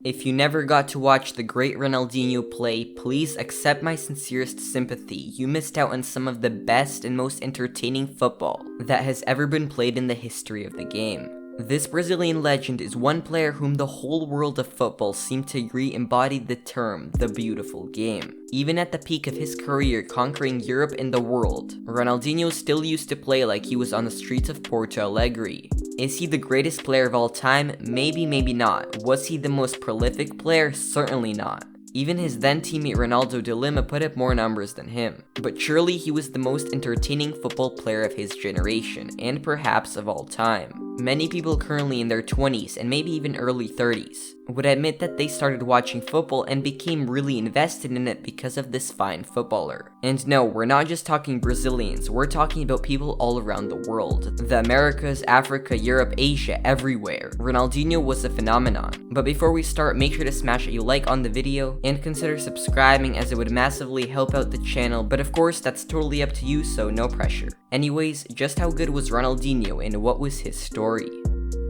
If you never got to watch the great Ronaldinho play, please accept my sincerest sympathy. You missed out on some of the best and most entertaining football that has ever been played in the history of the game. This Brazilian legend is one player whom the whole world of football seemed to agree embodied the term, the beautiful game. Even at the peak of his career conquering Europe and the world, Ronaldinho still used to play like he was on the streets of Porto Alegre. Is he the greatest player of all time? Maybe, maybe not. Was he the most prolific player? Certainly not. Even his then teammate Ronaldo de Lima put up more numbers than him. But surely he was the most entertaining football player of his generation, and perhaps of all time. Many people currently in their 20s and maybe even early 30s would admit that they started watching football and became really invested in it because of this fine footballer. And no, we're not just talking Brazilians, we're talking about people all around the world. The Americas, Africa, Europe, Asia, everywhere. Ronaldinho was a phenomenon. But before we start, make sure to smash a like on the video and consider subscribing, as it would massively help out the channel, but of course that's totally up to you, so no pressure. Anyways, just how good was Ronaldinho and what was his story?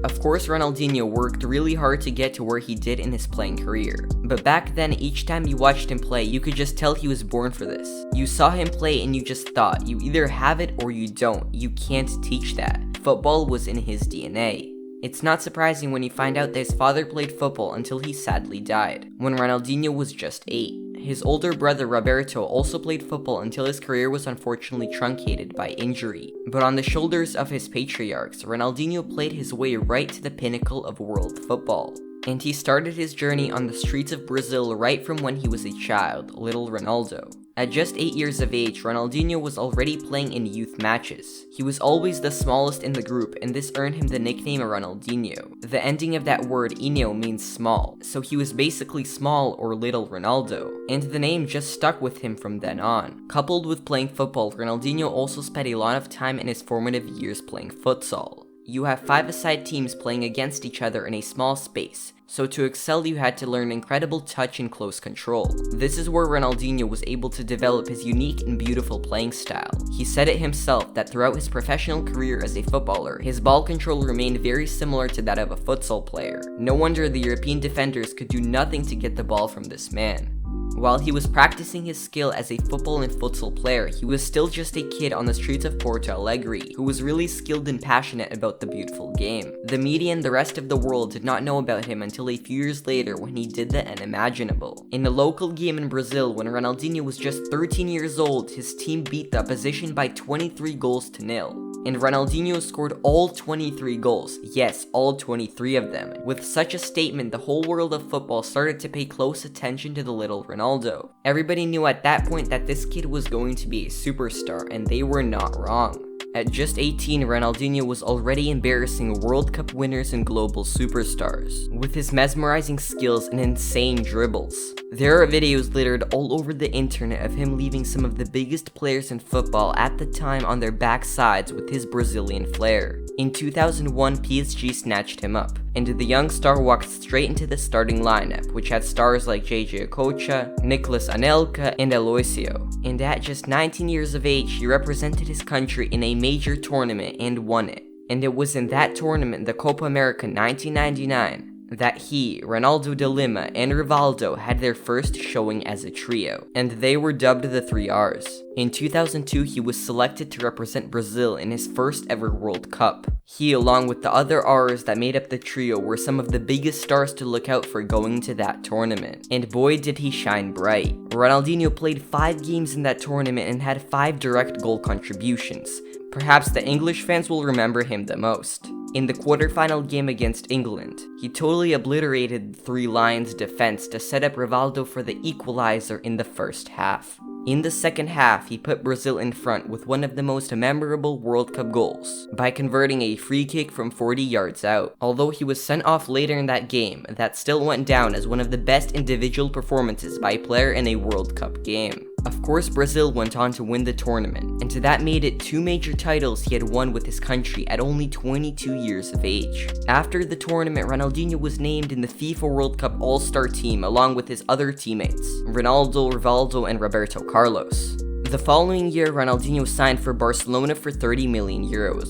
Of course, Ronaldinho worked really hard to get to where he did in his playing career. But back then, each time you watched him play, you could just tell he was born for this. You saw him play and you just thought, you either have it or you don't. You can't teach that. Football was in his DNA. It's not surprising when you find out that his father played football until he sadly died, when Ronaldinho was just 8. His older brother Roberto also played football until his career was unfortunately truncated by injury. But on the shoulders of his patriarchs, Ronaldinho played his way right to the pinnacle of world football. And he started his journey on the streets of Brazil right from when he was a child, little Ronaldo. At just 8 years of age, Ronaldinho was already playing in youth matches. He was always the smallest in the group, and this earned him the nickname Ronaldinho. The ending of that word, inho, means small, so he was basically small or little Ronaldo, and the name just stuck with him from then on. Coupled with playing football, Ronaldinho also spent a lot of time in his formative years playing futsal. You have 5-a-side teams playing against each other in a small space, so to excel you had to learn incredible touch and close control. This is where Ronaldinho was able to develop his unique and beautiful playing style. He said it himself that throughout his professional career as a footballer, his ball control remained very similar to that of a futsal player. No wonder the European defenders could do nothing to get the ball from this man. While he was practicing his skill as a football and futsal player, he was still just a kid on the streets of Porto Alegre, who was really skilled and passionate about the beautiful game. The media and the rest of the world did not know about him until a few years later when he did the unimaginable. In a local game in Brazil, when Ronaldinho was just 13 years old, his team beat the opposition by 23 goals to nil. And Ronaldinho scored all 23 goals. Yes, all 23 of them. With such a statement, the whole world of football started to pay close attention to the little Ronaldo. Everybody knew at that point that this kid was going to be a superstar, and they were not wrong. At just 18, Ronaldinho was already embarrassing World Cup winners and global superstars, with his mesmerizing skills and insane dribbles. There are videos littered all over the internet of him leaving some of the biggest players in football at the time on their backsides with his Brazilian flair. In 2001, PSG snatched him up, and the young star walked straight into the starting lineup, which had stars like JJ Okocha, Nicolas Anelka, and Aloisio. And at just 19 years of age, he represented his country in a major tournament and won it. And it was in that tournament, the Copa America 1999, that he, Ronaldo de Lima, and Rivaldo had their first showing as a trio, and they were dubbed the 3 Rs. In 2002, he was selected to represent Brazil in his first ever World Cup. He, along with the other Rs that made up the trio, were some of the biggest stars to look out for going to that tournament. And boy did he shine bright. Ronaldinho played 5 games in that tournament and had 5 direct goal contributions. Perhaps the English fans will remember him the most. In the quarterfinal game against England, he totally obliterated the Three Lions' defense to set up Rivaldo for the equalizer in the first half. In the second half, he put Brazil in front with one of the most memorable World Cup goals, by converting a free kick from 40 yards out. Although he was sent off later in that game, that still went down as one of the best individual performances by a player in a World Cup game. Of course, Brazil went on to win the tournament, and that made it 2 major titles he had won with his country at only 22 years of age. After the tournament, Ronaldinho was named in the FIFA World Cup All-Star team along with his other teammates, Ronaldo, Rivaldo, and Roberto Carlos. The following year, Ronaldinho signed for Barcelona for €30 million,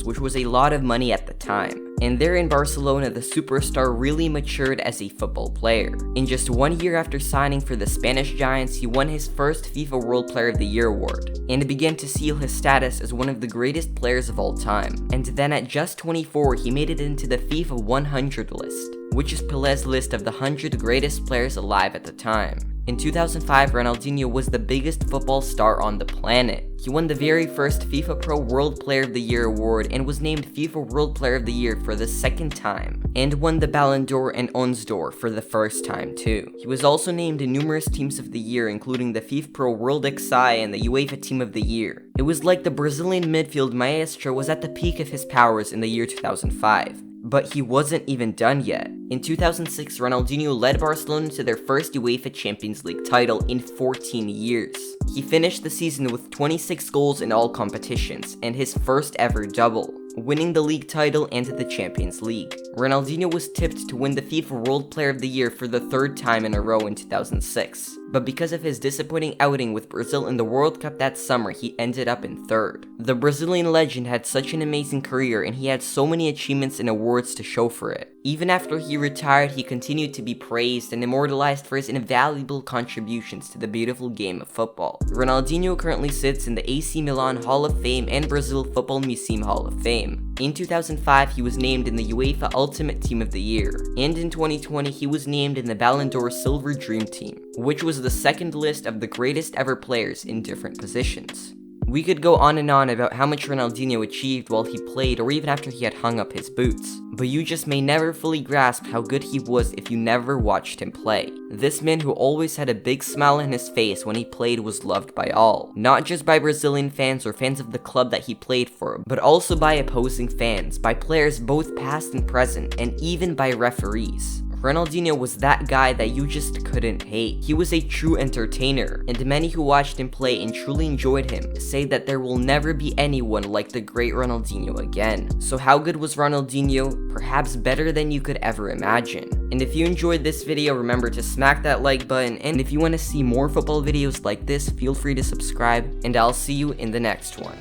which was a lot of money at the time. And there in Barcelona, the superstar really matured as a football player. In just 1 year after signing for the Spanish Giants, he won his first FIFA World Player of the Year award, and began to seal his status as one of the greatest players of all time. And then at just 24, he made it into the FIFA 100 list, which is Pelé's list of the 100 greatest players alive at the time. In 2005, Ronaldinho was the biggest football star on the planet. He won the very first FIFA Pro World Player of the Year award and was named FIFA World Player of the Year for the second time, and won the Ballon d'Or and Ons d'Or for the first time too. He was also named in numerous Teams of the Year, including the FIFA Pro World XI and the UEFA Team of the Year. It was like the Brazilian midfield maestro was at the peak of his powers in the year 2005. But he wasn't even done yet. In 2006, Ronaldinho led Barcelona to their first UEFA Champions League title in 14 years. He finished the season with 26 goals in all competitions, and his first ever double, winning the league title and the Champions League. Ronaldinho was tipped to win the FIFA World Player of the Year for the third time in a row in 2006. But because of his disappointing outing with Brazil in the World Cup that summer, he ended up in third. The Brazilian legend had such an amazing career, and he had so many achievements and awards to show for it. Even after he retired, he continued to be praised and immortalized for his invaluable contributions to the beautiful game of football. Ronaldinho currently sits in the AC Milan Hall of Fame and Brazil Football Museum Hall of Fame. In 2005, he was named in the UEFA Ultimate Team of the Year, and in 2020, he was named in the Ballon d'Or Silver Dream Team, which was the second list of the greatest ever players in different positions. We could go on and on about how much Ronaldinho achieved while he played or even after he had hung up his boots, but you just may never fully grasp how good he was if you never watched him play. This man who always had a big smile on his face when he played was loved by all, not just by Brazilian fans or fans of the club that he played for, but also by opposing fans, by players both past and present, and even by referees. Ronaldinho was that guy that you just couldn't hate. He was a true entertainer, and many who watched him play and truly enjoyed him say that there will never be anyone like the great Ronaldinho again. So how good was Ronaldinho? Perhaps better than you could ever imagine. And if you enjoyed this video, remember to smack that like button, and if you want to see more football videos like this, feel free to subscribe, and I'll see you in the next one.